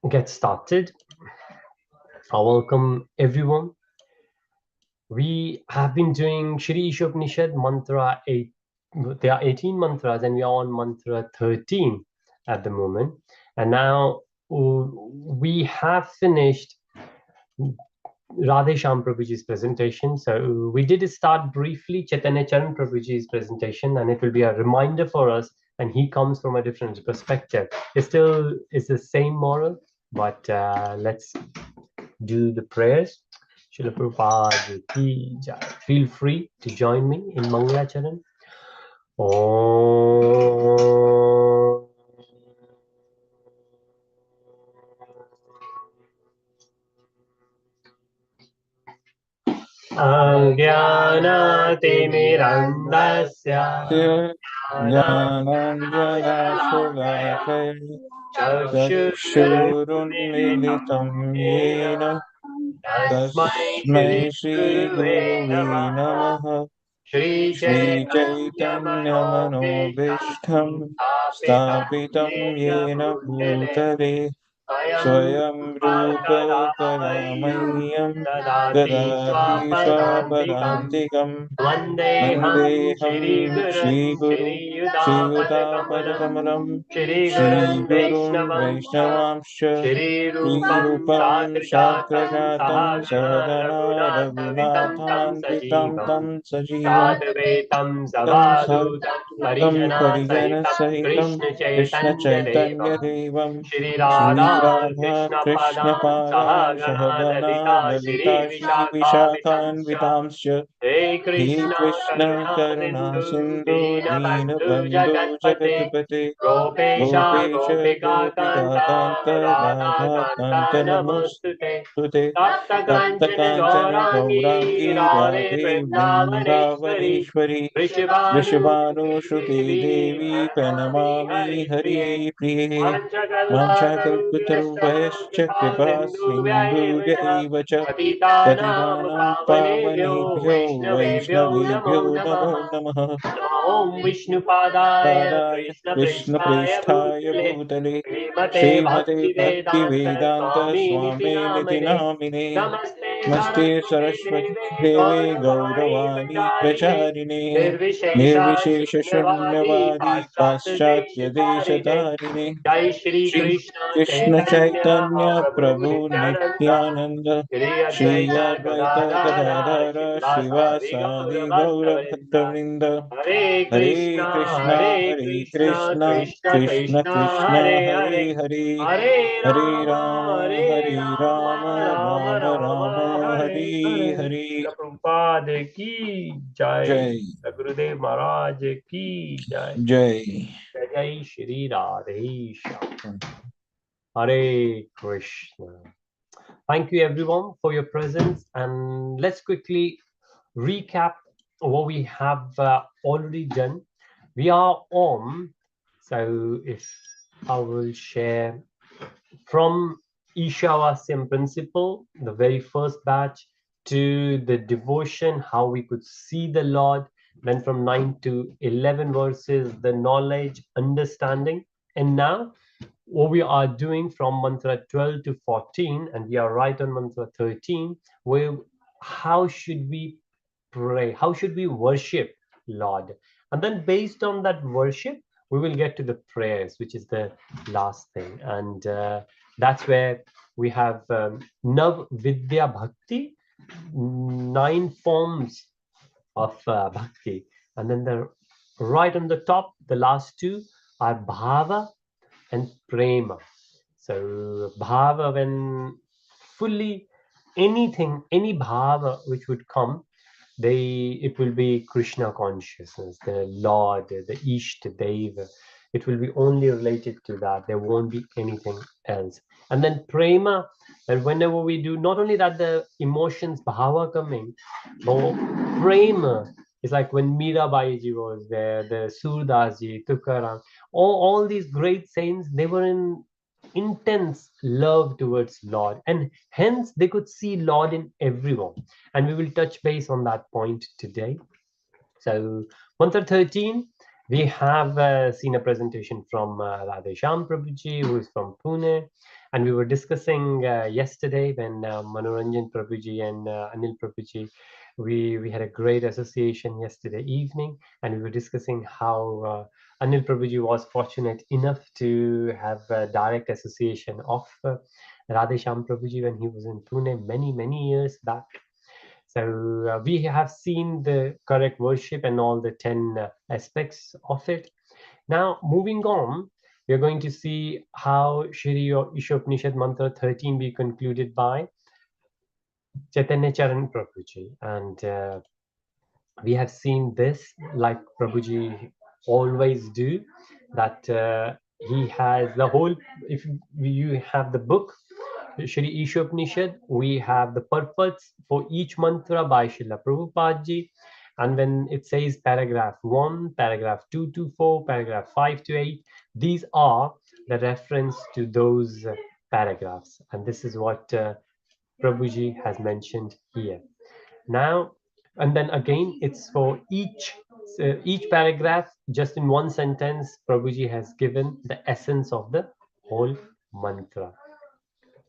get started. I welcome everyone. We have been doing Shri Īśopaniṣad mantra 8. There are 18 mantras, and we are on mantra 13 at the moment. And now we have finished Radhesham Prabhuji's presentation. So we did start briefly Chaitanya Charan Prabhuji's presentation, and it will be a reminder for us. And he comes from a different perspective. It still is the same moral, but let's do the prayers. Srila Prabhupada ki jai. Feel free to join me in Mangalacharan. Om Ajnanatimirandasya ज्ञानाञ्जनशलाकय चक्षुरुन्मिलितं येन तस्मै श्रीगुरुवे नमः। श्रीचैतन्यमनोभीष्टं स्थापितं येन भूतले स्वयं रूप कदा मह्यं ददाति स्वापदान्तिकम्। वन्देऽहं श्रीगुरुं श्रीयुतापदकमलं श्रीगुरुन् वैष्णवांश्च श्रीरूपं शाक्तजातं सहगणा रघुनाथान्वितं तं सजीवं तं साद्वैतं परिजनसहितं कृष्णचैतन्यदेवं श्रीराधा कृष्णपादान् सहगणा ललिता श्रीविशाखान्वितांश्च हे कृष्ण करुणा सिन्धु दीनबन्धु जगत्पते गोपेश गोपिकान्त राधाकान्त नमोऽस्तुते। तप्तकाञ्चन गौराङ्गी राधे वृन्दावनेश्वरी वृषभानुसुते देवी प्रणमामि हरिप्रिये। वाञ्छाकल्पतरुभयश्च कृपा सिन्धुभ्यैव च पतितानां पावनेभ्यो वैष्णवेभ्यो नमो नमः। Om Vishnupadaya पादाय Krishna Prestaya कृष्णप्रेष्ठाय Bhutale भूतले Srimate श्रीमते Bhakti Vedanta Bhaktivedanta Swami Niti स्वामिनिति Namane नामिने Namaste नमस्ते Saraswati सरस्वती Deve देवे Gauravani गौरवाणी Pracharine प्रचारिणे Nirvishesha Shunyavadi निर्विशेषशून्यवादी Paschat Deshitarine पाश्चात्यदेशतारिणे Jai Shri Shri Krishna Krishna Chaitanya चैतन्य Mahaprabhu प्रभु Nityananda Nityanand Shri Shri Advaita अद्वैत Gadadhara Gadadhar Srivasadi श्रीवासादि Gaurabhaktavinda गौरभक्तवृंद Hare हरे Hare Krishna Krishna, Krishna Krishna Krishna, Krishna Hare हरे Hare, Hare Hare Hare Ram Rama, Ram Rama Ram Rama, हरे Hare Hare. हरे। Srila Prabhupada ki jai, जय Srila Gurudev Maharaj ki jai, जय। Jai Jai Shri Radhesha. Hare Krishna. Thank you everyone for your presence, and let's quickly recap what we have already done. We are on, so if I will share from Ishavasyam principle, the very first batch, to the devotion, how we could see the Lord, then from 9 to 11 verses, the knowledge, understanding, and now what we are doing from mantra 12 to 14, and we are right on mantra 13, where how should we pray, how should we worship Lord, and then based on that worship we will get to the prayers, which is the last thing. And that's where we have Nav Vidya Bhakti, 9 forms of bhakti, and then the right on the top, the last two are bhava and prema. So bhava, when fully anything, any bhava which would come, it will be Krishna consciousness, the Lord, the Ishta Deva. It will be only related to that. There won't be anything else. And then prema, and whenever we do, not only that the emotions bhava coming, but prema is like when Mirabai ji was there, the Surdas ji, Tukaram, all these great saints, they were in intense love towards Lord, and hence they could see Lord in everyone. And we will touch base on that point today. So, mantra 13, we have seen a presentation from Radhesham Prabhuji, who is from Pune. And we were discussing yesterday when Manoranjan Prabhuji and Anil Prabhuji, we had a great association yesterday evening, and we were discussing how Anil Prabhuji was fortunate enough to have a direct association of Radhesham Prabhuji when he was in Pune many years back. So we have seen the correct worship and all the 10 aspects of it. Now, moving on, we are going to see how Shri Īśopaniṣad Mantra 13 be concluded by Chaitanya Charan Prabhuji. And we have seen this like Prabhuji always do, that he has the whole, if you have the book, Shri Īśopaniṣad, we have the purpose for each mantra by Srila Prabhupada. And when it says paragraph 1, paragraph 2 to 4, paragraph 5 to 8, these are the reference to those paragraphs. And this is what Prabhuji has mentioned here. Now, and then again, it's for each paragraph, just in one sentence, Prabhuji has given the essence of the whole mantra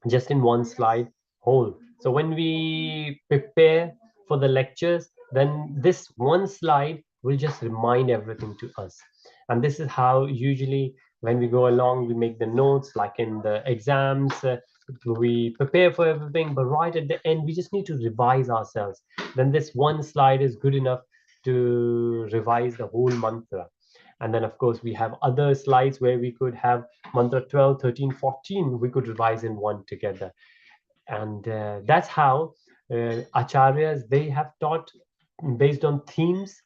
just in one slide whole. So when we prepare for the lectures, then this one slide will just remind everything to us. And this is how usually when we go along, we make the notes like in the exams, we prepare for everything, but right at the end, we just need to revise ourselves. Then this one slide is good enough to revise the whole mantra. And then, of course, we have other slides where we could have mantra 12, 13, 14, we could revise in one together. And that's how acharyas, they have taught based on themes.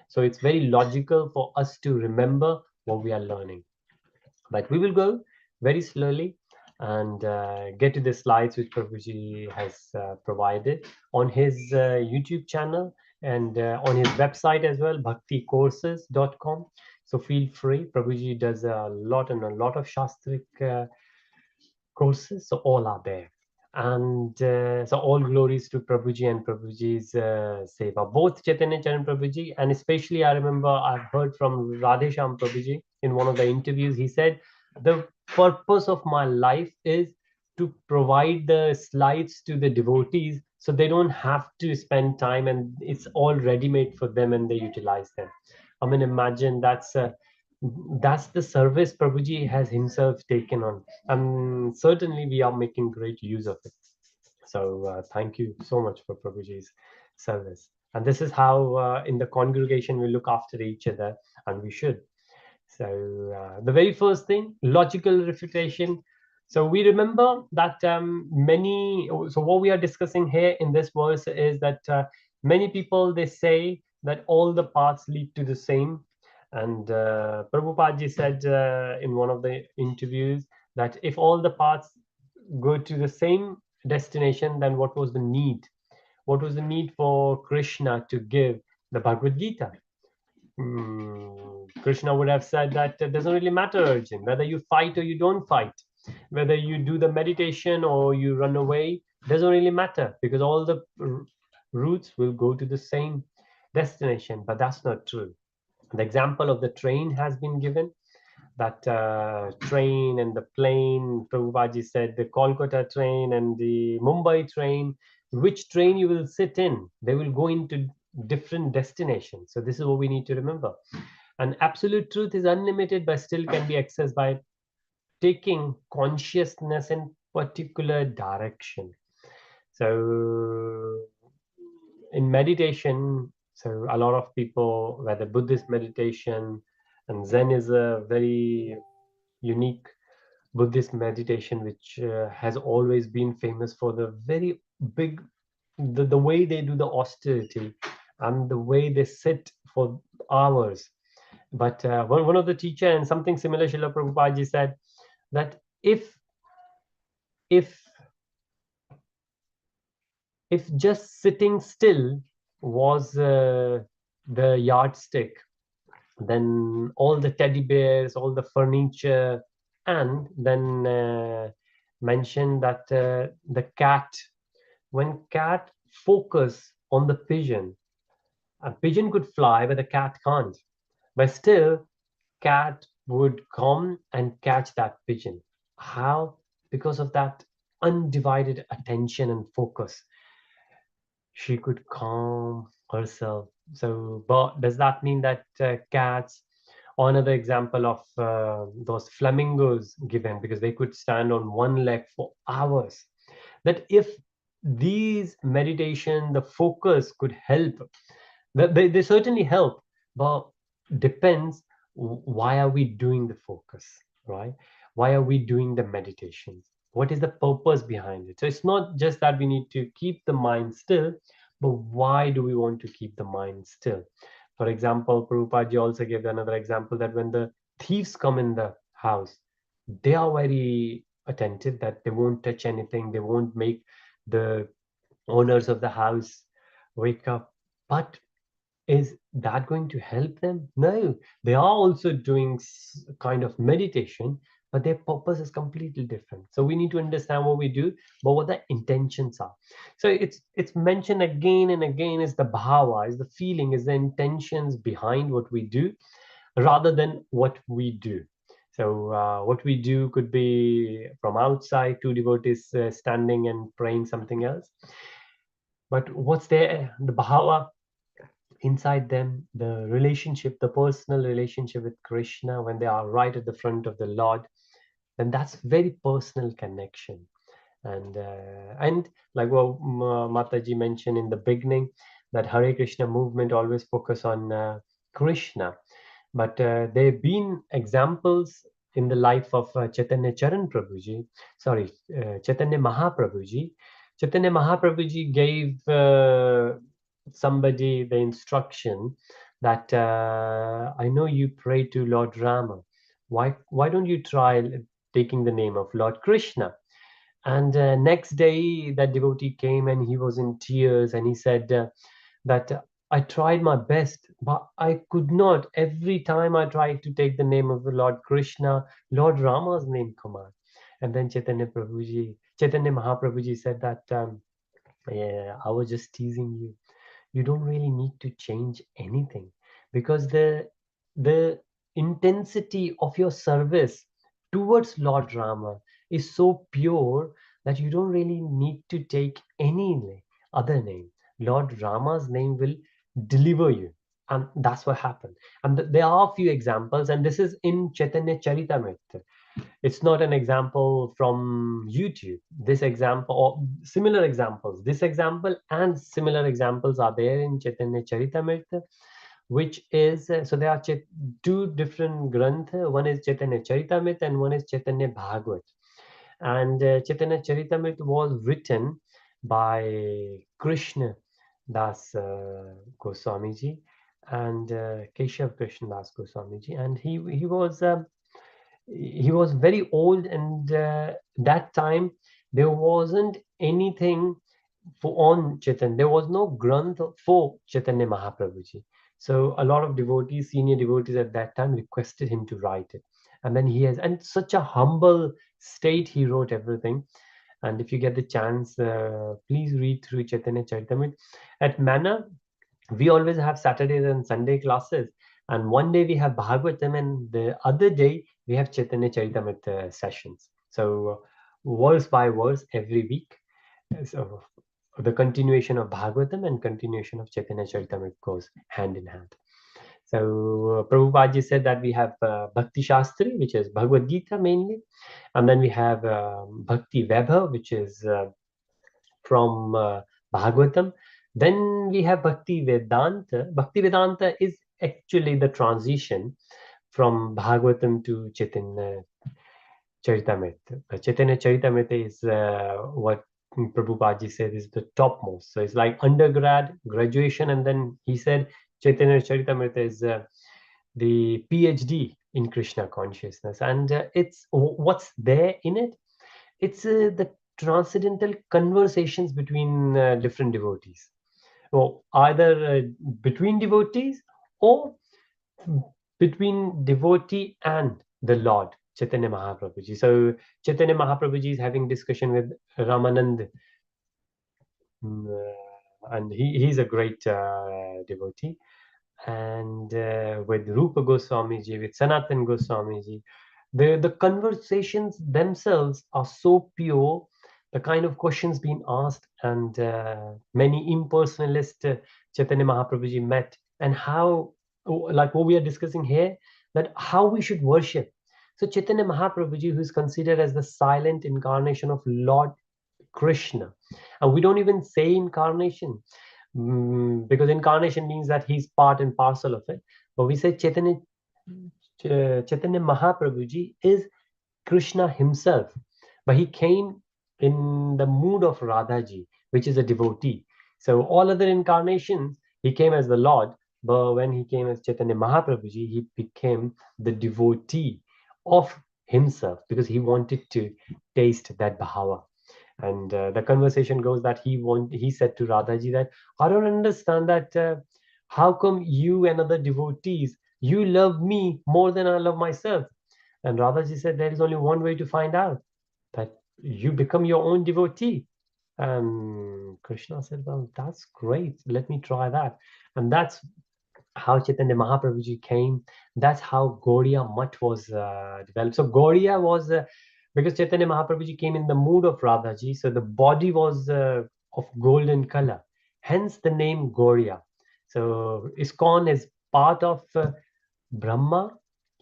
So it's very logical for us to remember what we are learning. But we will go very slowly and get to the slides which Prabhuji has provided on his YouTube channel and on his website as well, bhakticourses.com. So feel free. Prabhuji does a lot of Shastric courses, so all are there. And so all glories to Prabhuji and Prabhuji's seva, both Chaitanya Charan Prabhuji, and especially I remember I've heard from Radhesham Prabhuji in one of the interviews. He said, the purpose of my life is to provide the slides to the devotees so they don't have to spend time and it's all ready-made for them and they utilize them. I mean, imagine that's the service Prabhuji has himself taken on, and certainly we are making great use of it. So thank you so much for Prabhuji's service. And this is how in the congregation we look after each other, and we should. So the very first thing, logical refutation. So we remember that so what we are discussing here in this verse is that many people, they say that all the paths lead to the same. And Prabhupada said in one of the interviews that if all the paths go to the same destination, then what was the need? What was the need for Krishna to give the Bhagavad Gita? Krishna would have said that it doesn't really matter, Arjun, whether you fight or you don't fight, whether you do the meditation or you run away, doesn't really matter because all the routes will go to the same destination. But that's not true. The example of the train has been given, that train and the plane. Prabhupada said the Kolkata train and the Mumbai train, which train you will sit in, they will go into different destinations. So this is what we need to remember. And absolute truth is unlimited, but still can be accessed by taking consciousness in particular direction. So in meditation, so a lot of people, whether Buddhist meditation and Zen is a very unique Buddhist meditation, which has always been famous for the very big, the way they do the austerity and the way they sit for hours. But one of the teacher and something similar, Srila Prabhupada said that if just sitting still was the yardstick, then all the teddy bears, all the furniture, and then mentioned that the cat, when cat focus on the pigeon, a pigeon could fly, but the cat can't. But still, cat would come and catch that pigeon. How? because of that undivided attention and focus, she could calm herself. So, but does that mean that cats, or another example of those flamingos given, because they could stand on one leg for hours, that if these meditation, the focus could help, they certainly help, but depends why are we doing the focus, right? Why are we doing the meditation? What is the purpose behind it? So it's not just that we need to keep the mind still, but why do we want to keep the mind still? For example, Prabhupada also gave another example that when the thieves come in the house, they are very attentive, that they won't touch anything, they won't make the owners of the house wake up. But is that going to help them? No, they are also doing kind of meditation, but their purpose is completely different. So we need to understand what we do, but what the intentions are. So it's mentioned again and again, is the bhava, is the feeling, is the intentions behind what we do, rather than what we do. So what we do could be from outside, two devotees standing and praying something else, but what's there, the bhava inside them, the relationship, the personal relationship with Krishna, when they are right at the front of the Lord, then that's very personal connection. And like what Mataji mentioned in the beginning, that Hare Krishna movement always focus on Krishna, but there have been examples in the life of Chaitanya Charan Prabhuji, sorry, Chaitanya Mahaprabhuji. Chaitanya Mahaprabhuji gave somebody the instruction that I know you pray to Lord Rama. Why don't you try taking the name of Lord Krishna? And next day, that devotee came and he was in tears, and he said that I tried my best, but I could not. Every time I tried to take the name of the Lord Krishna, Lord Rama's name come out. And then Chaitanya Mahaprabhuji said that, yeah, I was just teasing you. You don't really need to change anything, because the intensity of your service towards Lord Rama is so pure that you don't really need to take any other name. Lord Rama's name will deliver you, and that's what happened. And there are a few examples, and this is in Chaitanya Charitamrita. It's not an example from YouTube. This example or similar examples, this example and similar examples are there in Chaitanya Charitamrita, which is so there are two different grantha. One is Chaitanya Charitamrita and one is Chaitanya Bhagavat. And Chaitanya Charitamrita was written by Krishna Das Goswamiji and Keshav Krishna Das Goswamiji, and he was very old, and that time there wasn't anything for on Chaitanya. There was no granth for Chaitanya Mahaprabhuji. So a lot of devotees, senior devotees at that time, requested him to write it. And then he has, and such a humble state, he wrote everything. And if you get the chance, please read through Chaitanya Charitamrita. At Manna, we always have Saturdays and Sunday classes, and one day we have Bhagavatam, and the other day we have Chaitanya Charitamrita sessions. So verse by verse every week. So the continuation of Bhagavatam and continuation of Chaitanya Charitamrita goes hand in hand. So Prabhupada said that we have Bhakti Shastri, which is Bhagavad Gita mainly, and then we have Bhakti Vaibhav, which is from Bhagavatam. Then we have Bhakti Vedanta. Bhakti Vedanta is actually the transition from Bhagavatam to Chaitanya Charitamrita. Chaitanya Charitamrita is what Prabhupada said is the topmost. So it's like undergrad, graduation, and then he said Chaitanya Charitamrita is the PhD in Krishna consciousness. And it's what's there in it. It's the transcendental conversations between different devotees, or either between devotees or between devotee and the Lord Chaitanya Mahaprabhuji. So Chaitanya Mahaprabhuji is having discussion with Ramanand, and he's a great devotee, and with Rupa Goswamiji, with Sanatan Goswamiji. The conversations themselves are so pure, the kind of questions being asked, and many impersonalist Chaitanya Mahaprabhuji met, and how, like what we are discussing here, that how we should worship. So Chaitanya Mahaprabhuji, who is considered as the silent incarnation of Lord Krishna, and we don't even say incarnation, because incarnation means that he's part and parcel of it, but we say Chaitanya Mahaprabhuji is Krishna himself, but he came in the mood of Radhaji, which is a devotee. So all other incarnations, he came as the Lord, but when he came as Chaitanya Mahaprabhuji, he became the devotee of himself because he wanted to taste that bhava. And the conversation goes that he said to Radhaji that I don't understand that how come you and other devotees, you love me more than I love myself. And Radhaji said there is only one way to find out, that you become your own devotee. And Krishna said, well, that's great, let me try that. And that's how Chaitanya Mahaprabhuji came. That's how Gaudiya Mutt was developed. So Gaudiya was, because Chaitanya Mahaprabhuji came in the mood of Radhaji, so the body was of golden color. Hence the name Gaudiya. So ISKCON is part of Brahma.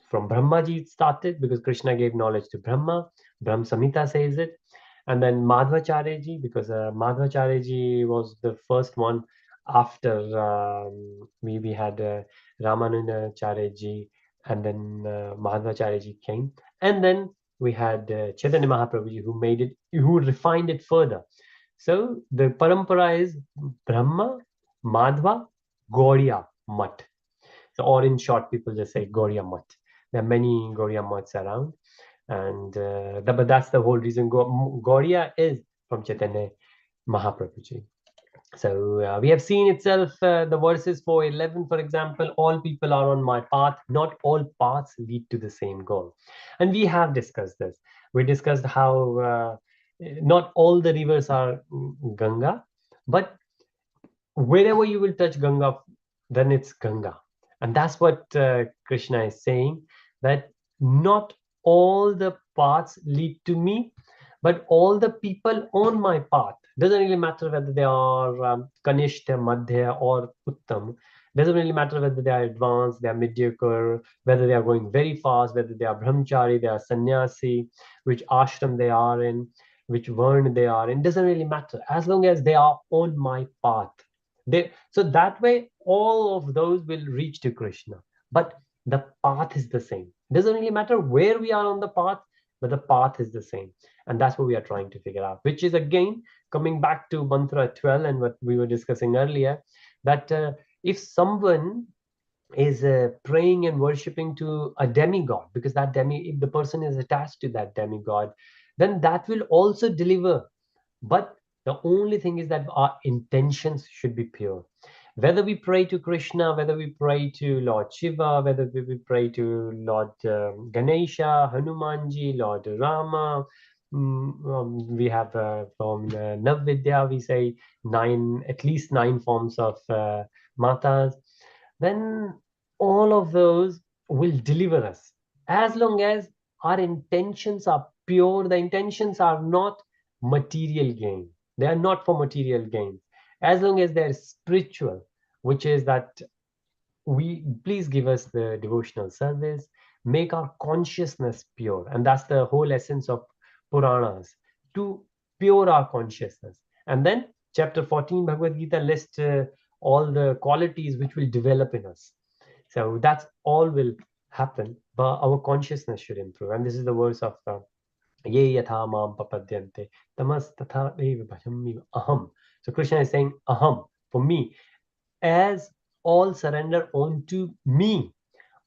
From Brahmaji it started because Krishna gave knowledge to Brahma. Brahm Samhita says it. And then Madhvacharya because Madhvacharya was the first one after we had Ramanujacharya ji, and then Madhvacharya ji came. And then we had Chaitanya Mahaprabhuji who made it, who refined it further. So the parampara is Brahma, Madhva, Gaudiya Mutt. So, or in short, people just say Gaudiya Mutt. There are many Gaudiya Mutts around, and but that's the whole reason. Gaudiya is from Chaitanya Mahaprabhuji. So we have seen itself the verses 4:11, for example, all people are on my path, not all paths lead to the same goal. And we have discussed this. We discussed how not all the rivers are Ganga, but wherever you will touch Ganga, then it's Ganga. And that's what Krishna is saying, that not all the paths lead to me, but all the people on my path. Doesn't really matter whether they are Kanishta, Madhya, or Uttam. Doesn't really matter whether they are advanced, they are mediocre, whether they are going very fast, whether they are brahmachari, they are sannyasi, which ashram they are in, which varna they are in. Doesn't really matter as long as they are on my path. So that way all of those will reach to Krishna, but the path is the same. Doesn't really matter where we are on the path, but the path is the same. And that's what we are trying to figure out, which is again coming back to mantra 12 and what we were discussing earlier, that if someone is praying and worshiping to a demigod, because if the person is attached to that demigod, then that will also deliver. But the only thing is that our intentions should be pure. Whether we pray to Krishna, whether we pray to Lord Shiva, whether we pray to Lord Ganesha, Hanumanji, Lord Rama, we have from Navvidya, we say at least nine forms of matas, then all of those will deliver us. As long as our intentions are pure, the intentions are not material gain. They are not for material gain. As long as they're spiritual, which is that we please give us the devotional service, make our consciousness pure. And that's the whole essence of Puranas, to pure our consciousness. And then chapter 14 Bhagavad Gita lists all the qualities which will develop in us. So that's all will happen, but our consciousness should improve. And this is the verse of Ye yatha mam papadyante tamas tatha eva bhajami aham. So Krishna is saying aham, for me, as all surrender onto me,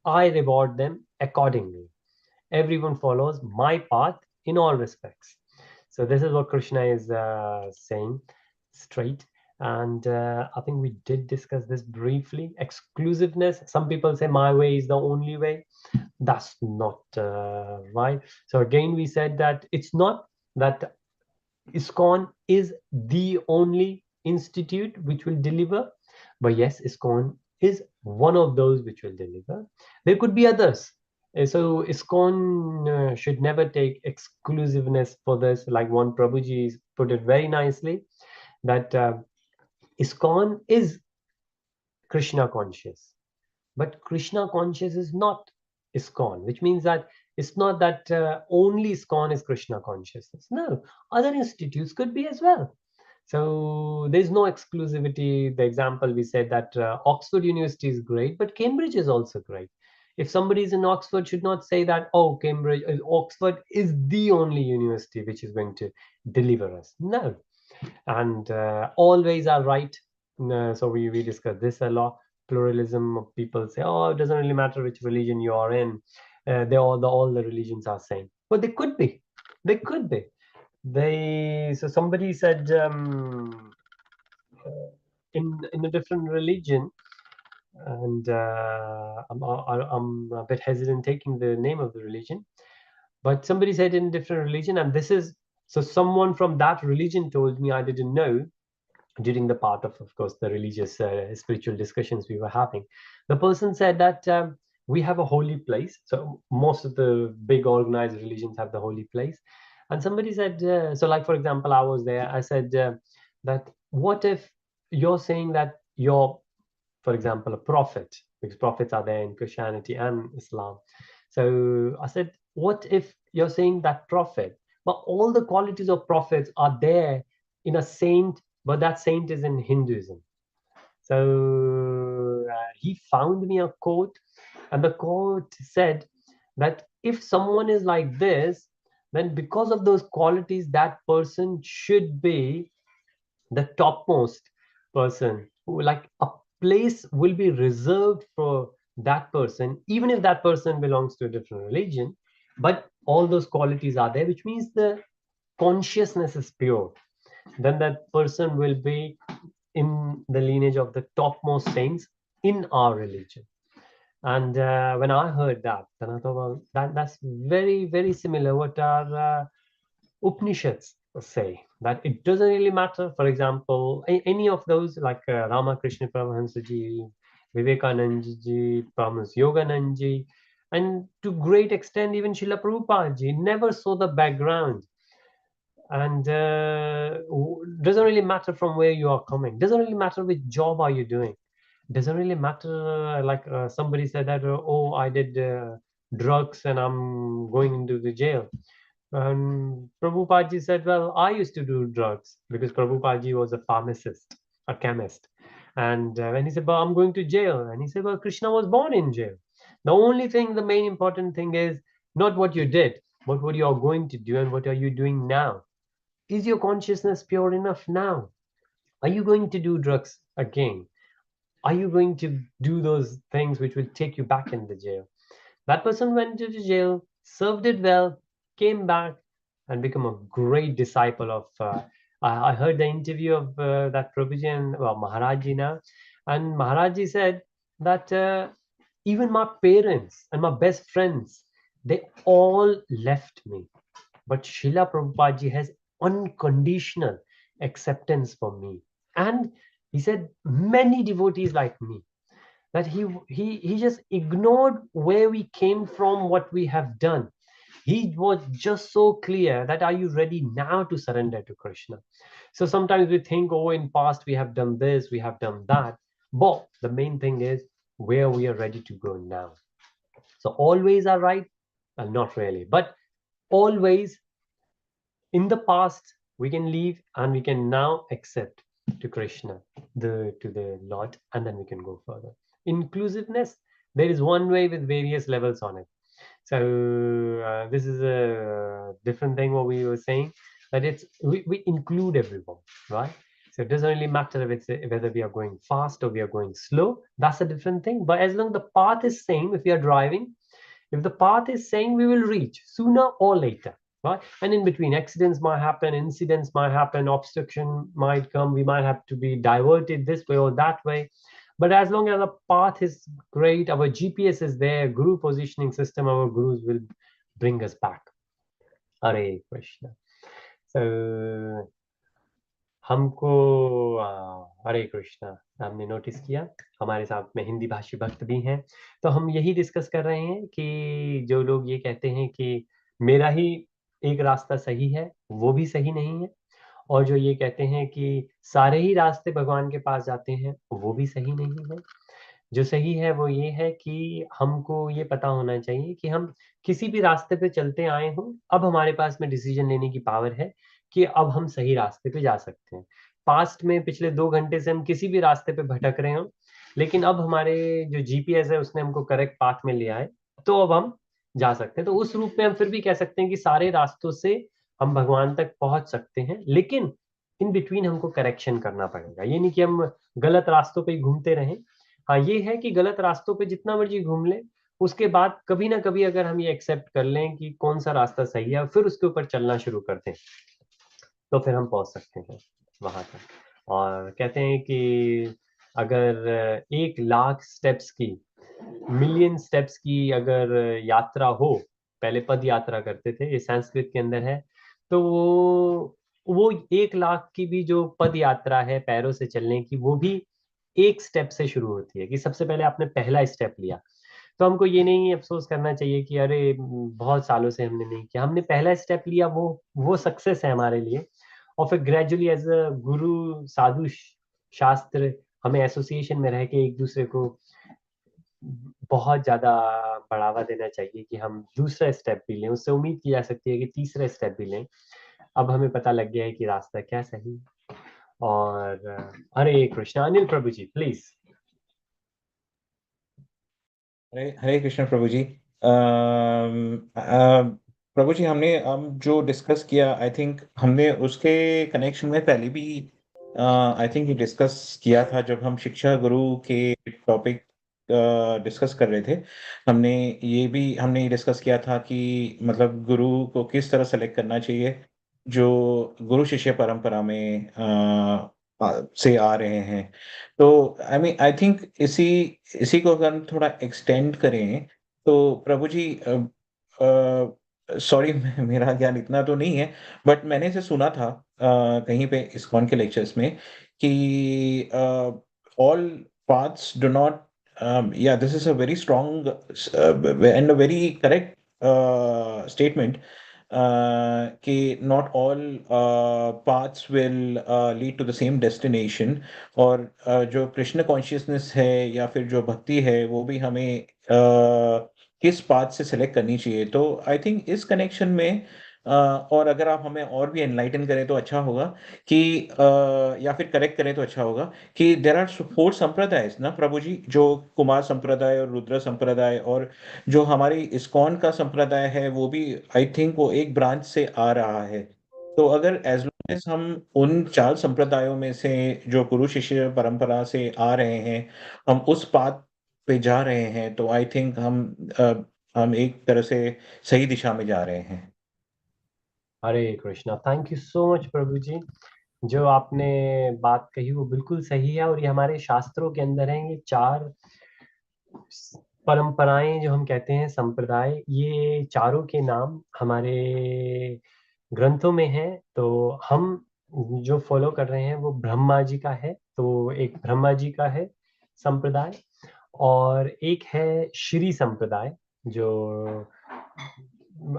I reward them accordingly. Everyone follows my path in all respects. So this is what Krishna is saying straight. And I think we did discuss this briefly. Exclusiveness. Some people say my way is the only way. That's not right. So again, we said that it's not that ISKCON is the only institute which will deliver, but yes, ISKCON is one of those which will deliver. There could be others. So ISKCON should never take exclusiveness for this. Like one Prabhuji put it very nicely, that ISKCON is Krishna conscious, but Krishna conscious is not ISKCON, which means that it's not that only ISKCON is Krishna consciousness. No, other institutes could be as well. So there's no exclusivity. The example we said that Oxford University is great, but Cambridge is also great. If somebody is in Oxford, should not say that, oh, Cambridge, Oxford is the only university which is going to deliver us. No, and always are right. So we discussed this a lot. Pluralism of people say, oh, it doesn't really matter which religion you are in. All the religions are same. But they could be. They could be. So somebody said in a different religion, and I'm a bit hesitant taking the name of the religion, but somebody said in a different religion, and this is so someone from that religion told me, I didn't know during the part of course, the religious spiritual discussions we were having. The person said that we have a holy place. So most of the big organized religions have the holy place. And somebody said, so like, for example, I was there, I said that what if you're saying that you're, for example, a prophet, because prophets are there in Christianity and Islam. So I said, what if you're saying that prophet, but all the qualities of prophets are there in a saint, but that saint is in Hinduism? So he found me a quote, and the quote said that if someone is like this, then because of those qualities, that person should be the topmost person, who, like, a place will be reserved for that person, even if that person belongs to a different religion, but all those qualities are there, which means the consciousness is pure. Then that person will be in the lineage of the topmost saints in our religion. And when I heard that, then I thought, well, that's very, very similar what our Upanishads say, that it doesn't really matter. For example, any of those, like Ramakrishna Paramahansa ji, Vivekananda ji, Paramahansa Yogananda ji, and to great extent even Srila Prabhupada ji, never saw the background. And doesn't really matter from where you are coming, doesn't really matter which job are you doing, doesn't really matter. Like somebody said that, oh, I did drugs and I'm going into the jail. And Prabhupada ji said, well, I used to do drugs, because Prabhupada ji was a pharmacist, a chemist. And when he said, well, I'm going to jail, and he said, well, Krishna was born in jail. The only thing, the main important thing is not what you did, but what you are going to do and what are you doing now. Is your consciousness pure enough now? Are you going to do drugs again? Are you going to do those things which will take you back in the jail? That person went to the jail, served it well, came back, and become a great disciple of. I heard the interview of that Prabhuji and, well, Maharaji now, and Maharaji said that even my parents and my best friends, they all left me, but Srila Prabhupada has unconditional acceptance for me. And he said, many devotees like me, that he just ignored where we came from, what we have done. He was just so clear that, are you ready now to surrender to Krishna? So sometimes we think, oh, in past we have done this, we have done that, but the main thing is where we are ready to go now. So always are right? Well, not really, but always in the past we can leave and we can now accept to Krishna, to the Lord, and then we can go further. Inclusiveness, there is one way with various levels on it. So this is a different thing what we were saying, that we include everyone, right? So it doesn't really matter if it's whether we are going fast or we are going slow. That's a different thing. But as long as the path is same, if we are driving, if the path is same, we will reach sooner or later, right? And in between, accidents might happen, incidents might happen, obstruction might come, we might have to be diverted this way or that way. But as long as the path is great, our GPS is there, guru positioning system, our gurus will bring us back. Hare Krishna. So हमको हरे कृष्णा। आपने notice किया हमारे साथ में हिंदी भाषी भक्त भी हैं, तो हम यही डिस्कस कर रहे हैं कि जो लोग ये कहते हैं कि मेरा ही एक रास्ता सही है, वो भी सही नहीं है, और जो ये कहते हैं कि सारे ही रास्ते भगवान के पास जाते हैं, वो भी सही नहीं है। जो सही है वो ये है कि हमको ये पता होना चाहिए कि हम किसी भी रास्ते पे चलते आए हों, अब हमारे पास में डिसीजन लेने की पावर है कि अब हम सही रास्ते पे जा सकते हैं। पास्ट में पिछले 2 घंटे से हम किसी भी रास्ते पे भटक रहे हों, लेकिन अब हमारे जो जीपीएस है उसने हमको करेक्ट पाथ में लिया है, तो अब हम जा सकते हैं। तो उस रूप में हम फिर भी कह सकते हैं कि सारे रास्तों से हम भगवान तक पहुंच सकते हैं, लेकिन इन बिटवीन हमको करेक्शन करना पड़ेगा। ये नहीं कि हम गलत रास्तों पे ही घूमते रहें। हाँ, ये है कि गलत रास्तों पे जितना मर्जी घूम लें, उसके बाद कभी ना कभी अगर हम ये एक्सेप्ट कर लें कि कौन सा रास्ता सही है, फिर उसके ऊपर चलना शुरू कर दें, तो फिर हम पहुंच सकते हैं वहां तक। और कहते हैं कि अगर 1 लाख स्टेप्स की, मिलियन स्टेप्स की अगर यात्रा हो, पहले पद यात्रा करते थे, ये संस्कृत के अंदर है, तो वो 1 लाख की भी जो पद यात्रा है पैरों से चलने की, वो भी एक स्टेप से शुरू होती है कि सबसे पहले आपने पहला स्टेप लिया। तो हमको ये नहीं अफसोस करना चाहिए कि अरे बहुत सालों से हमने नहीं किया, हमने पहला स्टेप लिया, वो सक्सेस है हमारे लिए। और फिर ग्रेजुअली एज अ गुरु, साधु, शास्त्र, हमें एसोसिएशन में रह के एक दूसरे को बहुत ज्यादा बढ़ावा देना चाहिए कि हम दूसरा स्टेप भी लें, उससे उम्मीद की जा सकती है कि तीसरा स्टेप भी लें। अब हमें पता लग गया है कि रास्ता क्या सही है। और हरे कृष्णा। अनिल प्रभु जी प्लीज। हरे हरे कृष्ण प्रभु जी। प्रभु जी, हमने हम जो डिस्कस किया, आई थिंक हमने उसके कनेक्शन में पहले भी आई थिंक ये डिस्कस किया था, जब हम शिक्षा गुरु के टॉपिक डिस्कस कर रहे थे। हमने ये डिस्कस किया था कि मतलब गुरु को किस तरह सेलेक्ट करना चाहिए, जो गुरु शिष्य परंपरा में से आ रहे हैं। तो आई थिंक इसी इसी को अगर हम थोड़ा एक्सटेंड करें, तो प्रभु जी, सॉरी मेरा ज्ञान इतना तो नहीं है, बट मैंने इसे सुना था कहीं पे इस्कॉन के लेक्चर्स में कि ऑल पाथ्स डू नॉट, या this is a very strong and a very correct statement, कि not all paths will lead to the same destination. और जो कृष्ण कॉन्शियसनेस है या फिर जो भक्ति है, वो भी हमें किस पाथ से सेलेक्ट करनी चाहिए। तो आई थिंक इस कनेक्शन में और अगर आप हमें और भी एनलाइटन करें तो अच्छा होगा कि या फिर करेक्ट करें तो अच्छा होगा कि देर आर 4 संप्रदाय ना प्रभु जी, जो कुमार संप्रदाय और रुद्र संप्रदाय, और जो हमारी इस्कॉन का संप्रदाय है वो भी आई थिंक वो एक ब्रांच से आ रहा है। तो अगर एज लॉन्ग एज हम उन 4 संप्रदायों में से जो गुरु शिष्य परंपरा से आ रहे हैं, हम उस पाथ पे जा रहे हैं, तो आई थिंक हम एक तरह से सही दिशा में जा रहे हैं। Hare Krishna. Thank you so much Prabhu ji. जो आपने बात कही वो बिल्कुल सही है, और ये हमारे शास्त्रों के अंदर है। ये 4 परंपराएं जो हम कहते हैं, संप्रदाय, ये चारों के नाम हमारे ग्रंथों में हैं। तो हम जो फॉलो कर रहे हैं वो ब्रह्मा जी का है, तो एक ब्रह्मा जी का है संप्रदाय, और एक है श्री संप्रदाय। जो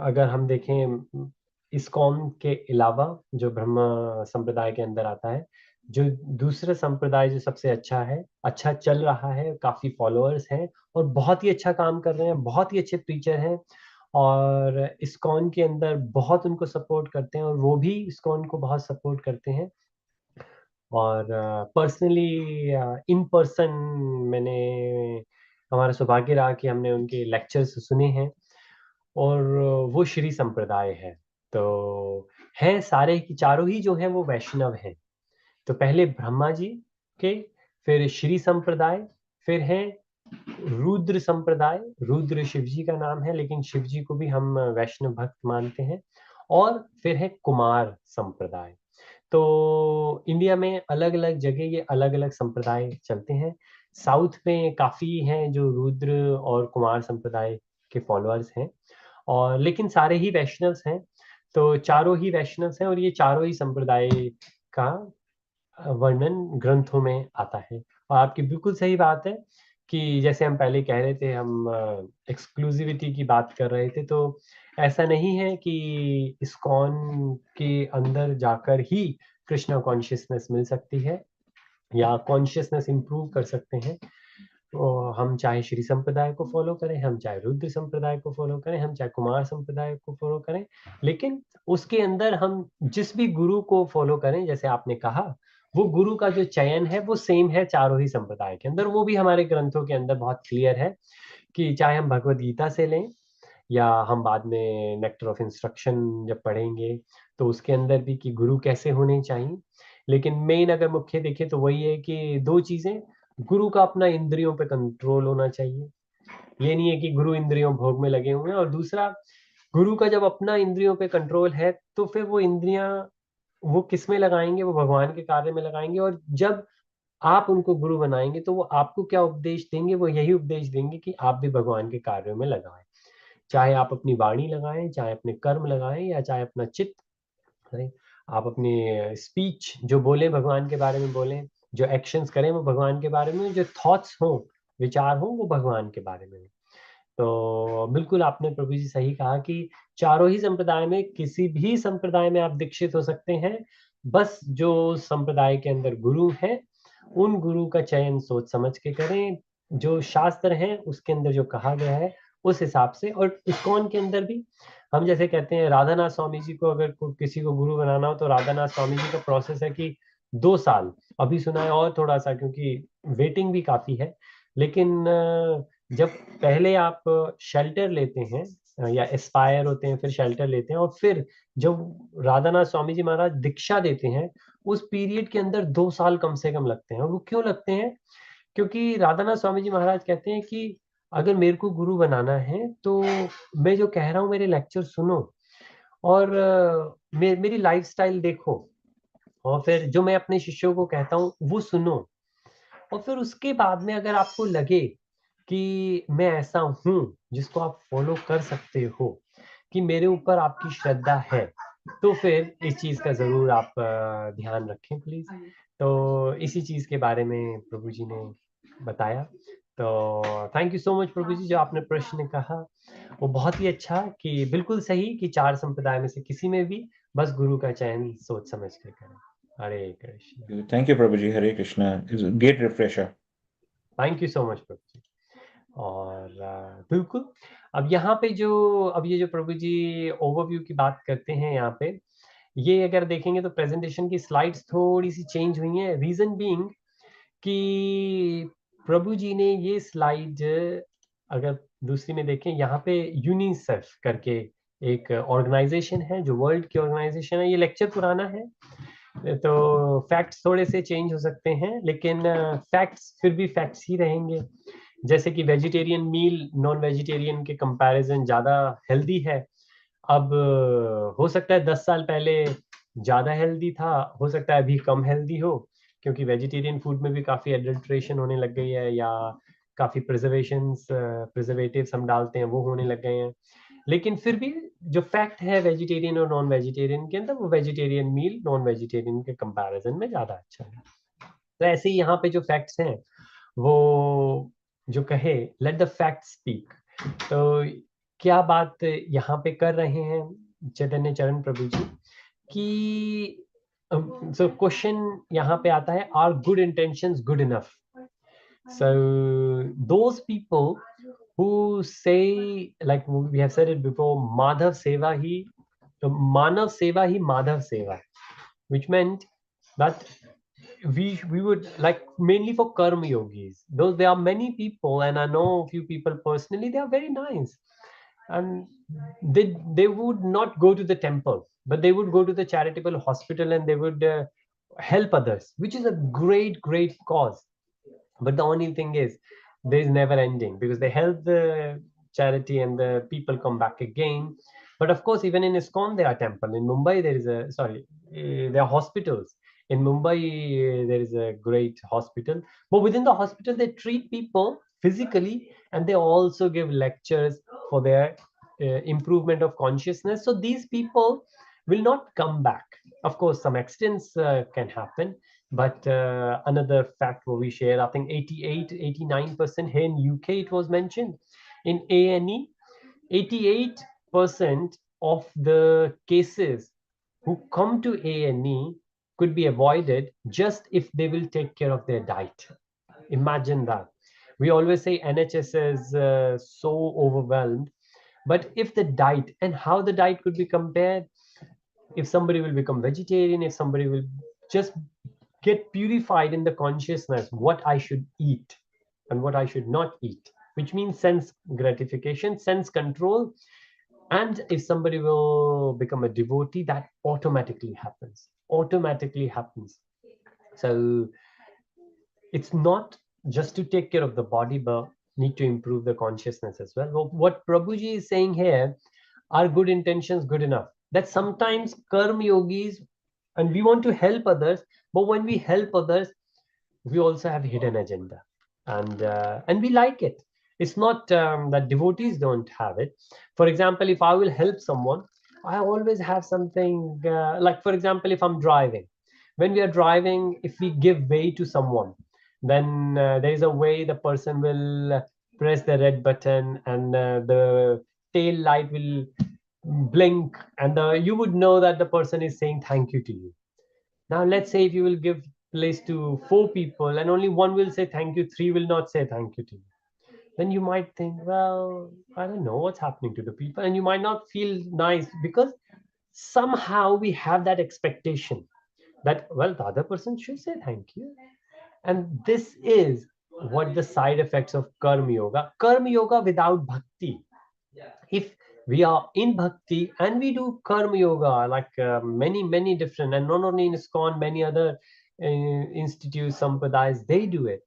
अगर हम देखें इस्कॉन के अलावा, जो ब्रह्म संप्रदाय के अंदर आता है, जो दूसरा संप्रदाय जो सबसे अच्छा है, अच्छा चल रहा है, काफी फॉलोअर्स हैं और बहुत ही अच्छा काम कर रहे हैं, बहुत ही अच्छे टीचर हैं, और इस्कॉन के अंदर बहुत उनको सपोर्ट करते हैं, और वो भी इस्कॉन को बहुत सपोर्ट करते हैं। और पर्सनली, इन पर्सन, मैंने, हमारा सौभाग्य रहा कि हमने उनके लेक्चर्स सुने हैं, और वो श्री संप्रदाय है। तो हैं सारे की चारों ही जो हैं वो वैष्णव हैं। तो पहले ब्रह्मा जी के, फिर श्री संप्रदाय, फिर है रुद्र संप्रदाय। रुद्र शिव जी का नाम है, लेकिन शिव जी को भी हम वैष्णव भक्त मानते हैं। और फिर है कुमार संप्रदाय। तो इंडिया में अलग अलग जगह ये अलग अलग संप्रदाय चलते हैं। साउथ में काफी हैं जो रुद्र और कुमार संप्रदाय के फॉलोअर्स हैं, और लेकिन सारे ही वैष्णव्स हैं। तो चारों ही वैष्णव्स हैं, और ये चारों ही संप्रदाय का वर्णन ग्रंथों में आता है। और आपकी बिल्कुल सही बात है कि जैसे हम पहले कह रहे थे, हम एक्सक्लूसिविटी की बात कर रहे थे, तो ऐसा नहीं है कि इस्कॉन के अंदर जाकर ही कृष्णा कॉन्शियसनेस मिल सकती है या कॉन्शियसनेस इंप्रूव कर सकते हैं। तो हम चाहे श्री संप्रदाय को फॉलो करें, हम चाहे रुद्र संप्रदाय को फॉलो करें, हम चाहे कुमार संप्रदाय को फॉलो करें, लेकिन उसके अंदर हम जिस भी गुरु को फॉलो करें, जैसे आपने कहा, वो गुरु का जो चयन है वो सेम है चारों ही संप्रदाय के अंदर। वो भी हमारे ग्रंथों के अंदर बहुत क्लियर है कि चाहे हम भगवत गीता से लें या हम बाद में नेक्टर ऑफ इंस्ट्रक्शन जब पढ़ेंगे तो उसके अंदर भी कि गुरु कैसे होने चाहिए। लेकिन मेन अगर मुख्य देखें तो वही है कि दो चीजें, गुरु का अपना इंद्रियों पे कंट्रोल होना चाहिए। ये नहीं है कि गुरु इंद्रियों भोग में लगे हुए हैं। और दूसरा, गुरु का जब अपना इंद्रियों पे कंट्रोल है तो फिर वो इंद्रियां वो किस में लगाएंगे, वो भगवान के कार्य में लगाएंगे। और जब आप उनको गुरु बनाएंगे तो वो आपको क्या उपदेश देंगे, वो यही उपदेश देंगे कि आप भी भगवान के कार्यों में लगाएं। चाहे आप अपनी वाणी लगाएं, चाहे अपने कर्म लगाएं, या चाहे अपना चित्त करें, आप अपनी स्पीच जो बोले भगवान के बारे में बोलें, जो एक्शंस करें वो भगवान के बारे में, जो थॉट्स हों, विचार हों, वो भगवान के बारे में हो। तो बिल्कुल आपने प्रभु जी सही कहा कि चारों ही संप्रदाय में, किसी भी संप्रदाय में आप दीक्षित हो सकते हैं। बस जो संप्रदाय के अंदर गुरु हैं, उन गुरु का चयन सोच समझ के करें। जो शास्त्र हैं उसके अंदर जो कहा गया है उस हिसाब से। और इस्कॉन के अंदर भी हम जैसे कहते हैं, राधानाथ स्वामी जी को अगर किसी को गुरु बनाना हो तो राधानाथ स्वामी जी का प्रोसेस है कि 2 साल, अभी सुना है और थोड़ा सा, क्योंकि वेटिंग भी काफी है। लेकिन जब पहले आप शेल्टर लेते हैं या एस्पायर होते हैं, फिर शेल्टर लेते हैं, और फिर जब राधानाथ स्वामी जी महाराज दीक्षा देते हैं, उस पीरियड के अंदर 2 साल कम से कम लगते हैं। और वो क्यों लगते हैं? क्योंकि राधानाथ स्वामी जी महाराज कहते हैं कि अगर मेरे को गुरु बनाना है तो मैं जो कह रहा हूँ मेरे लेक्चर सुनो, और मेरी लाइफस्टाइल देखो, और फिर जो मैं अपने शिष्यों को कहता हूँ वो सुनो। और फिर उसके बाद में अगर आपको लगे कि मैं ऐसा हूँ जिसको आप फॉलो कर सकते हो, कि मेरे ऊपर आपकी श्रद्धा है, तो फिर इस चीज का जरूर आप ध्यान रखें प्लीज। तो इसी चीज के बारे में प्रभु जी ने बताया। तो thank you so much Prabhu ji, जो आपने प्रश्न कहा वो बहुत ही अच्छा, कि बिल्कुल सही कि चार संप्रदाय में से किसी में भी बस गुरु का चयन सोच समझ कर करें। Hare Krishna. Thank you, Prabhuji. Hare Krishna. It's a great refresher. Thank you so much Prabhu ji. और बिल्कुल, अब यहाँ पे जो, अब ये जो प्रभु जी ओवरव्यू की बात करते हैं यहाँ पे, ये अगर देखेंगे तो प्रेजेंटेशन की स्लाइड्स थोड़ी सी चेंज हुई हैं। रीजन बीइंग कि प्रभु जी ने ये स्लाइड, अगर दूसरी में देखें, यहाँ पे यूनिसेफ करके एक ऑर्गेनाइजेशन है, जो वर्ल्ड की ऑर्गेनाइजेशन है। ये लेक्चर पुराना है तो फैक्ट्स थोड़े से चेंज हो सकते हैं, लेकिन फैक्ट्स फिर भी फैक्ट्स ही रहेंगे। जैसे कि वेजिटेरियन मील नॉन वेजिटेरियन के कंपैरिजन ज़्यादा हेल्दी है। अब हो सकता है 10 साल पहले ज़्यादा हेल्दी था, हो सकता है अभी कम हेल्दी हो, क्योंकि वेजिटेरियन फूड में भी काफ़ी एडल्ट्रेशन होने लग गई है, या काफ़ी प्रिजर्वेटिव्स हम डालते हैं वो होने लग गए हैं। लेकिन फिर भी जो फैक्ट है वेजिटेरियन और नॉन वेजिटेरियन के अंदर, वो वेजिटेरियन मील नॉन वेजिटेरियन के कंपैरिजन में ज़्यादा अच्छा है। तो ऐसे ही यहाँ पे जो फैक्ट्स हैं, वो जो कहे लेट द फैक्ट स्पीक, तो क्या बात यहाँ पे कर रहे हैं चैतन्य चरण प्रभु जी, कि सो क्वेश्चन यहाँ पे आता है, are good intentions good enough? So those people who say, like we have said it before, Madhav Seva hi, Manav Seva hi Madhav Seva, which meant that we would like mainly for karma yogis. Those there are many people, and I know a few people personally. They are very nice, and they would not go to the temple, but they would go to the charitable hospital and they would help others, which is a great cause. But the only thing is, there is never ending, because they help the charity and the people come back again. But of course, even in ISKCON there are temple. In Mumbai there is a, sorry, there are hospitals. In Mumbai there is a great hospital, but within the hospital they treat people physically, and they also give lectures for their improvement of consciousness. So these people will not come back. Of course some accidents can happen, But another fact what we shared, I think 88, 89% here in UK it was mentioned. In A&E, 88% of the cases who come to A&E could be avoided just if they will take care of their diet. Imagine that. We always say NHS is so overwhelmed, but if the diet and how the diet could be compared, if somebody will become vegetarian, if somebody will just get purified in the consciousness what I should eat and what I should not eat, which means sense gratification, sense control. And if somebody will become a devotee, that automatically happens. Automatically happens. So it's not just to take care of the body, but need to improve the consciousness as well. What Prabhuji is saying here, are good intentions good enough? That sometimes karma yogis, and we want to help others, but when we help others, we also have hidden agenda, and we like it. It's not that devotees don't have it. For example, if I will help someone, I always have something like, for example, if I'm driving, when we are driving, if we give way to someone, then there is a way the person will press the red button, and the tail light will blink, and you would know that the person is saying thank you to you. Now, let's say if you will give place to four people and only one will say thank you, three will not say thank you to you. Then you might think, well, I don't know what's happening to the people. And you might not feel nice because somehow we have that expectation that, well, the other person should say thank you. And this is what the side effects of karma yoga. Karma yoga without bhakti. If we are in bhakti and we do karma yoga, like many different, and not only in ISKCON, many other institutes, sampradayas, they do it.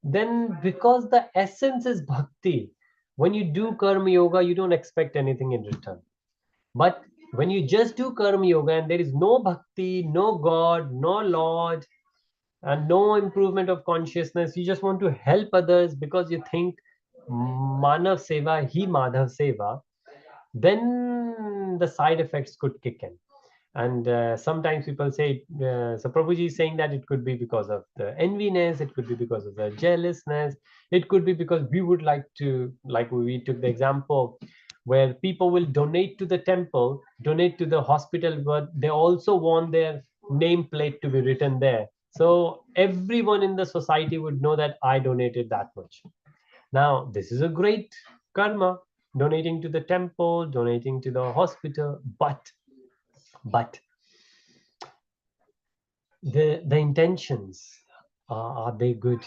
Then because the essence is bhakti, when you do karma yoga, you don't expect anything in return. But when you just do karma yoga and there is no bhakti, no God, no Lord, and no improvement of consciousness, you just want to help others because you think manav seva hi madhav seva, then the side effects could kick in. And sometimes people say, so Prabhuji is saying that it could be because of the enviness, it could be because of the jealousness, it could be because we would like to, like we took the example where people will donate to the temple, donate to the hospital, but they also want their nameplate to be written there. So everyone in the society would know that I donated that much. Now, this is a great karma, donating to the temple, donating to the hospital, but the intentions, are they good?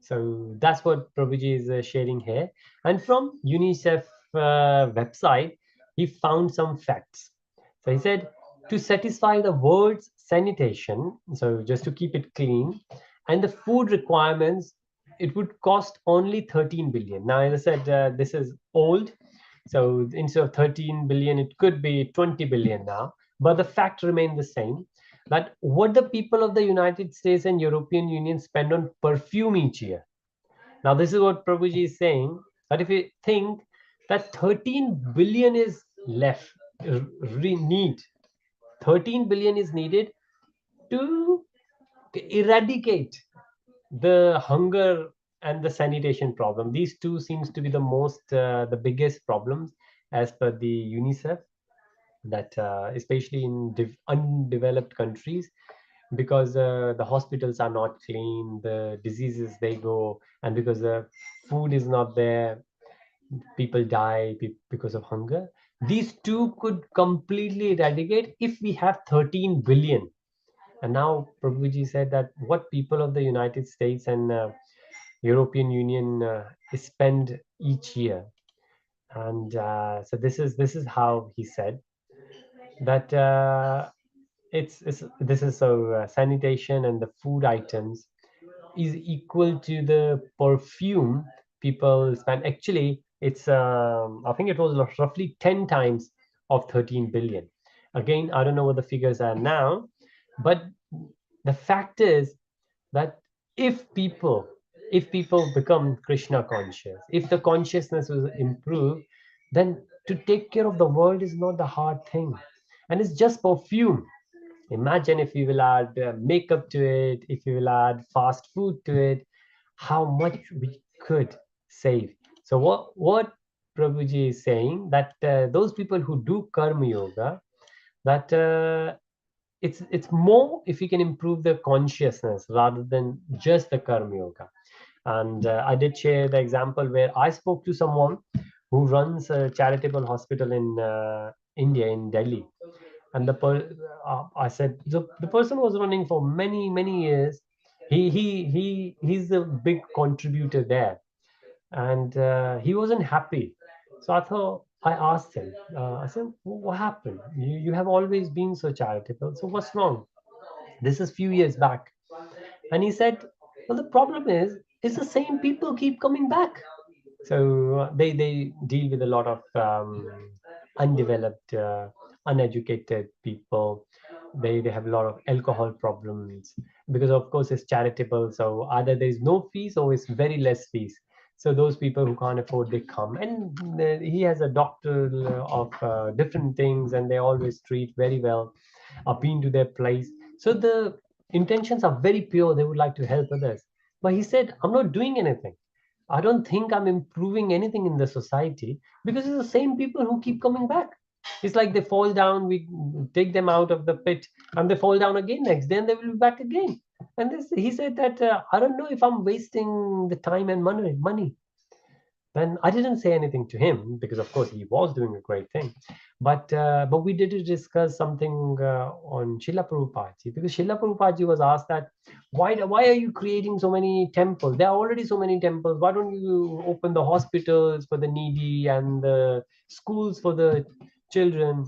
So that's what Prabhuji is sharing here. And from UNICEF website, he found some facts. So he said, to satisfy the world's sanitation, so just to keep it clean, and the food requirements, it would cost only 13 billion. Now, as I said, this is old. So instead of 13 billion, it could be 20 billion now. But the fact remains the same, that what the people of the United States and European Union spend on perfume each year. Now, this is what Prabhuji is saying, that if you think that 13 billion is left, need 13 billion is needed to eradicate the hunger and the sanitation problem. These two seems to be the the biggest problems as per the UNICEF, that especially in undeveloped countries, because the hospitals are not clean, the diseases they go, and because the food is not there, people die because of hunger. These two could completely eradicate if we have 13 billion. And now Prabhuji said that what people of the United States and European Union spend each year. And so this is how he said that it's this is so sanitation and the food items is equal to the perfume people spend. Actually, it's I think it was roughly 10 times of 13 billion. Again, I don't know what the figures are now, but the fact is that if people if people become Krishna conscious, if the consciousness will improve, then to take care of the world is not the hard thing. And it's just perfume. Imagine if you will add makeup to it, if you will add fast food to it, how much we could save. So what Prabhuji is saying, that those people who do karma yoga, that it's more if you can improve the consciousness rather than just the karma yoga. And I did share the example where I spoke to someone who runs a charitable hospital in India, in Delhi. And I said the person was running for many years. He's a big contributor there, and he wasn't happy. So I asked him. I said, "What happened? You have always been so charitable. So what's wrong?" This is few years back, and he said, "Well, the problem is, it's the same people keep coming back." So they deal with a lot of undeveloped, uneducated people. They have a lot of alcohol problems, because of course it's charitable. So either there is no fees or it's very less fees. So those people who can't afford, they come, and he has a doctor of different things, and they always treat very well. I've been to their place. So the intentions are very pure. They would like to help others. But he said, I'm not doing anything. I don't think I'm improving anything in the society, because it's the same people who keep coming back. It's like they fall down, we take them out of the pit, and they fall down again next day, and they will be back again. And he said that I don't know if I'm wasting the time and money. Then I didn't say anything to him, because of course he was doing a great thing. But we did discuss something on Srila Prabhupada, because Srila Prabhupada was asked that why are you creating so many temples? There are already so many temples. Why don't you open the hospitals for the needy and the schools for the children?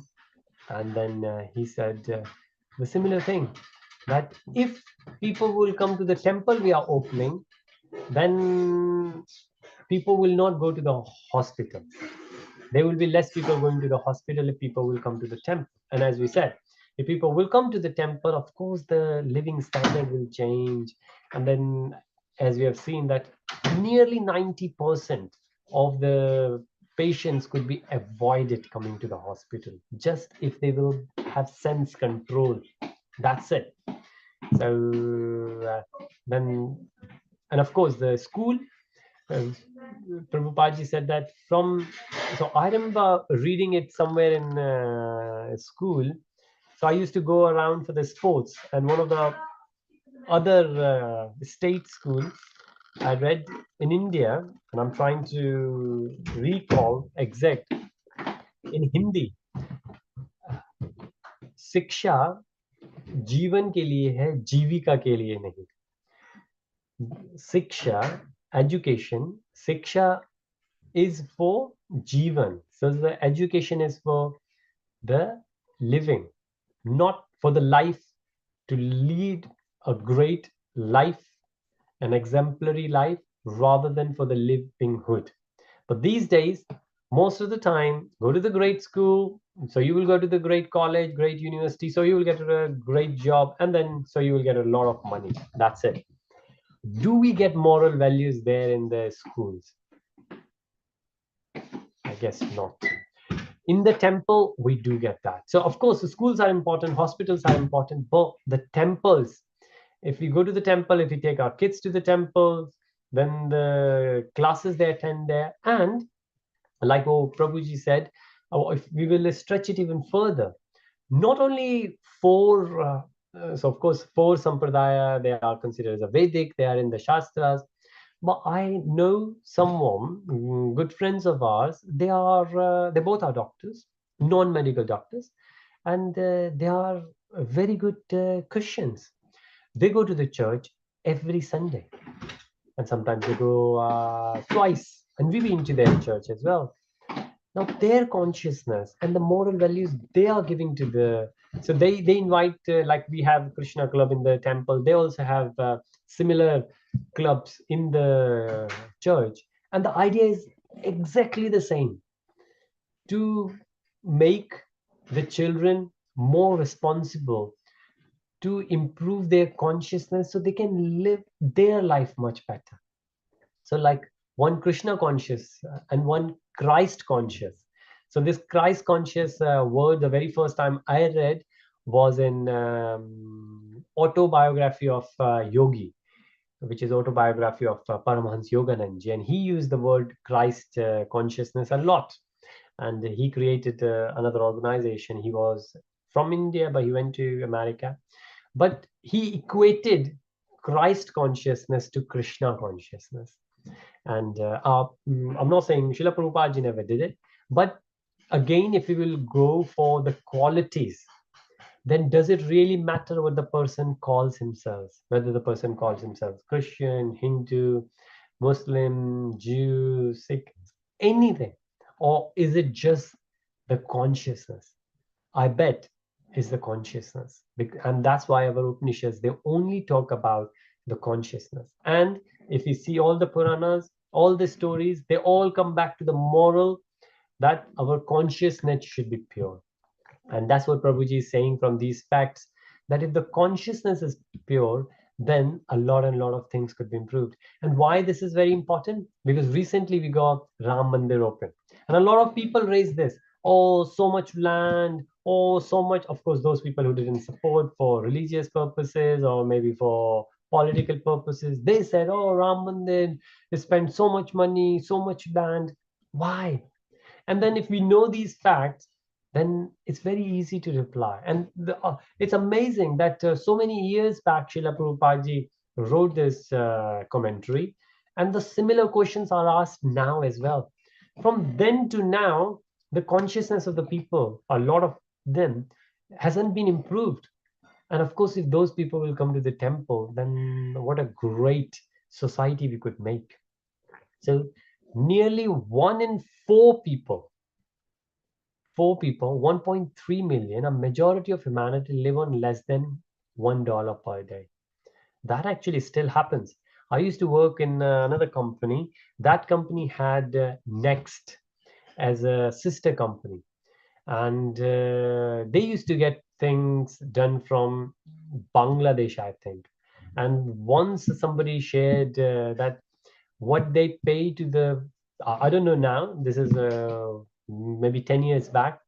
And then he said the similar thing, that if people will come to the temple we are opening, then people will not go to the hospital. There will be less people going to the hospital if people will come to the temple. And as we said, if people will come to the temple, of course the living standard will change. And then, as we have seen, that nearly 90% of the patients could be avoided coming to the hospital, just if they will have sense control. That's it. So then, and of course the school, Prabhupada said that from, so I remember reading it somewhere in school. So I used to go around for the sports, and one of the other state schools I read in India, and I'm trying to recall exact, in Hindi, शिक्षा जीवन के लिए है, जीविका के लिए नहीं. Siksha, education, Siksha is for Jivan. So the education is for the living, not for the life, to lead a great life, an exemplary life, rather than for the livinghood. But these days, most of the time, go to the great school, so you will go to the great college, great university, so you will get a great job, and then so you will get a lot of money. That's it. Do we get moral values there in the schools? I guess not. In the temple, we do get that. So of course, the schools are important, hospitals are important, but the temples, if we go to the temple, if we take our kids to the temple, then the classes they attend there, and like what Prabhuji said, if we will stretch it even further, not only four, so of course, four sampradaya, they are considered as a Vedic, they are in the Shastras. But I know someone, good friends of ours, they both are doctors, non-medical doctors, and they are very good Christians. They go to the church every Sunday, and sometimes they go twice, and we've been to their church as well. Now their consciousness and the moral values they are giving to the, so they invite, like we have Krishna club in the temple, they also have similar clubs in the church, and the idea is exactly the same, to make the children more responsible, to improve their consciousness so they can live their life much better. So like one Krishna conscious and one Christ conscious. So this Christ conscious word, the very first time I read was in autobiography of Yogi, which is autobiography of Paramahansa Yogananji, and he used the word Christ consciousness a lot. And he created another organization. He was from India, but he went to America. But he equated Christ consciousness to Krishna consciousness. And I'm not saying Srila Prabhupada never did it, but again, if we will go for the qualities, then does it really matter what the person calls himself? Whether the person calls himself Christian, Hindu, Muslim, Jew, Sikh, anything? Or is it just the consciousness? I bet is the consciousness. And that's why our Upanishads, they only talk about the consciousness. And if you see all the Puranas, all the stories, they all come back to the moral that our consciousness should be pure. And that's what Prabhuji is saying from these facts, that if the consciousness is pure, then a lot and lot of things could be improved. And why this is very important? Because recently we got Ram Mandir open. And a lot of people raise this, oh, so much land, oh, so much. Of course, those people who didn't support for religious purposes or maybe for political purposes, they said, oh, Ram Mandir, they spent so much money, so much land. Why? And then if we know these facts, then it's very easy to reply. And it's amazing that so many years back, Srila Prabhupada ji wrote this commentary, and the similar questions are asked now as well. From then to now, the consciousness of the people, a lot of them, hasn't been improved. And of course, if those people will come to the temple, then what a great society we could make. So nearly 1 in 4 people, 1.3 million, a majority of humanity live on less than $1 per day. That actually still happens. I used to work in another company. That company had Next as a sister company. And they used to get things done from Bangladesh, I think. And once somebody shared that what they pay to the, I don't know now, this is maybe 10 years back,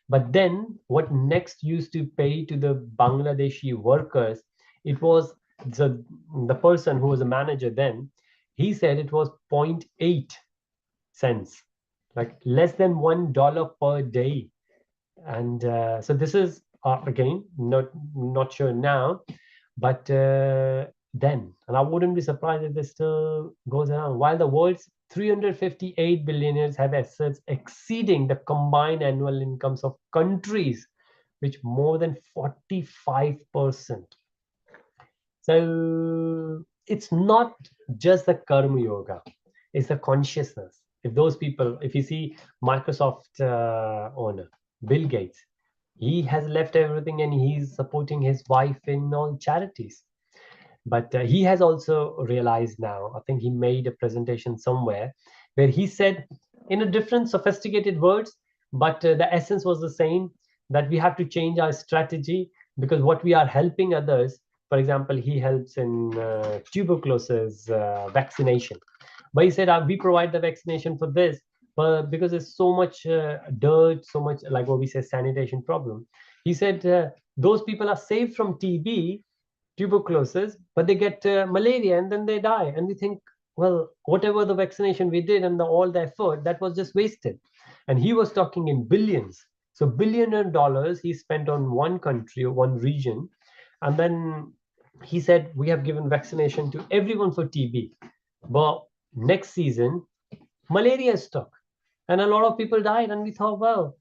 but then what Next used to pay to the Bangladeshi workers, it was the person who was a manager then, he said it was 0.8 cents, like less than $1 per day. And so this is again not sure now, but then, and I wouldn't be surprised if this still goes around. While the world's 358 billionaires have assets exceeding the combined annual incomes of countries, which more than 45%. So it's not just the karma yoga, it's the consciousness. If those people, if you see Microsoft owner, Bill Gates, he has left everything and he's supporting his wife in all charities. But he has also realized now, I think he made a presentation somewhere where he said in a different sophisticated words, but the essence was the same, that we have to change our strategy, because what we are helping others, for example, he helps in tuberculosis vaccination. But he said, we provide the vaccination for this, but because there's so much dirt, so much, like what we say, sanitation problem. He said, those people are saved from TB, tuberculosis, but they get malaria and then they die. And we think, well, whatever the vaccination we did and all the effort, that was just wasted. And he was talking in billions. So $1 billion he spent on one country or one region. And then he said, we have given vaccination to everyone for TB. But next season, malaria stuck. And a lot of people died. And we thought, well,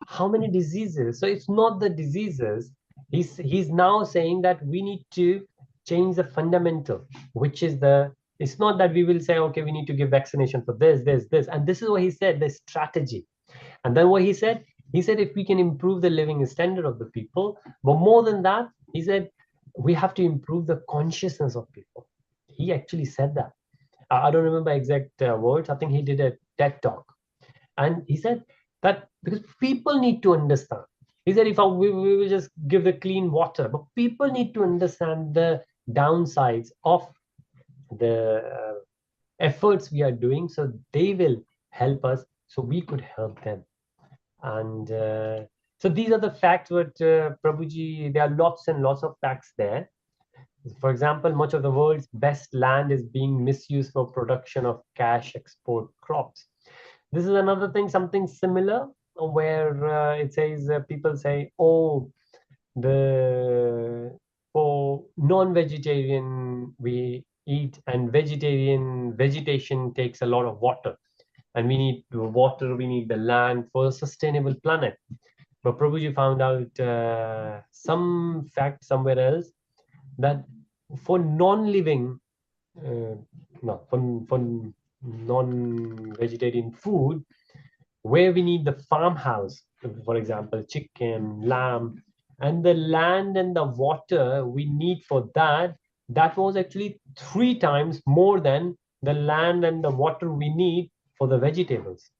how many diseases? So it's not the diseases. He's now saying that we need to change the fundamental, which is it's not that we will say, okay, we need to give vaccination for this. And this is what he said, the strategy. And then what he said if we can improve the living standard of the people, but more than that, he said, we have to improve the consciousness of people. He actually said that. I don't remember exact words. I think he did a TED talk. And he said that because people need to understand. He said, if we will just give the clean water, but people need to understand the downsides of the efforts we are doing, so they will help us, so we could help them. And So these are the facts, but Prabhuji, there are lots and lots of facts there. For example, much of the world's best land is being misused for production of cash export crops. This is another thing, something similar, where it says people say, oh, the for non-vegetarian we eat, and vegetation takes a lot of water, and we need water, we need the land for a sustainable planet. But Prabhuji found out some fact somewhere else, that for non-living, no, for non-vegetarian food, where we need the farmhouse, for example, chicken, lamb, and the land and the water we need for that, that was actually 3 times more than the land and the water we need for the vegetables.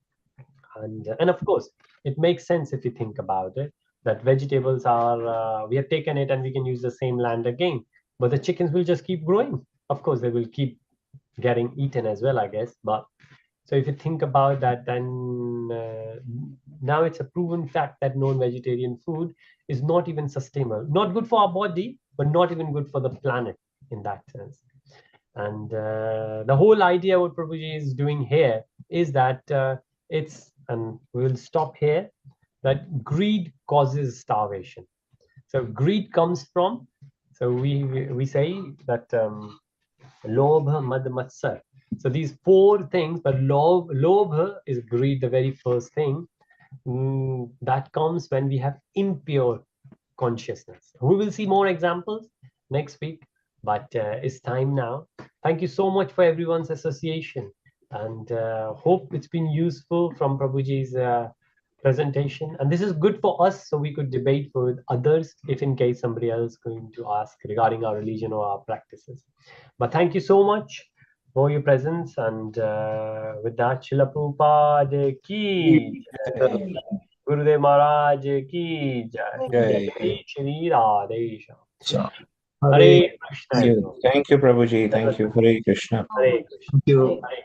And of course, it makes sense if you think about it, that vegetables are, we have taken it and we can use the same land again, but the chickens will just keep growing. Of course, they will keep getting eaten as well, I guess. But so if you think about that, then now it's a proven fact that non-vegetarian food is not even sustainable, not good for our body, but not even good for the planet in that sense. And the whole idea what Prabhuji is doing here is that and we will stop here, that greed causes starvation. So greed comes from, so we say that lobha, mad, matsar. So these 4 things, but lobha is greed, the very first thing. That comes when we have impure consciousness. We will see more examples next week, but it's time now. Thank you so much for everyone's association, and hope it's been useful from Prabhuji's presentation. And this is good for us, so we could debate with others if in case somebody else going to ask regarding our religion or our practices. But thank you so much for your presence, and with that, Srila Prabhupada ki jai. Gurudev Maharaj ki jai. Jai. Jai Shri Radhe Shyam. Hare Hare Krishna. Thank you, Prabhuji. Thank you. Hare Krishna. Hare Krishna. Thank you. Hare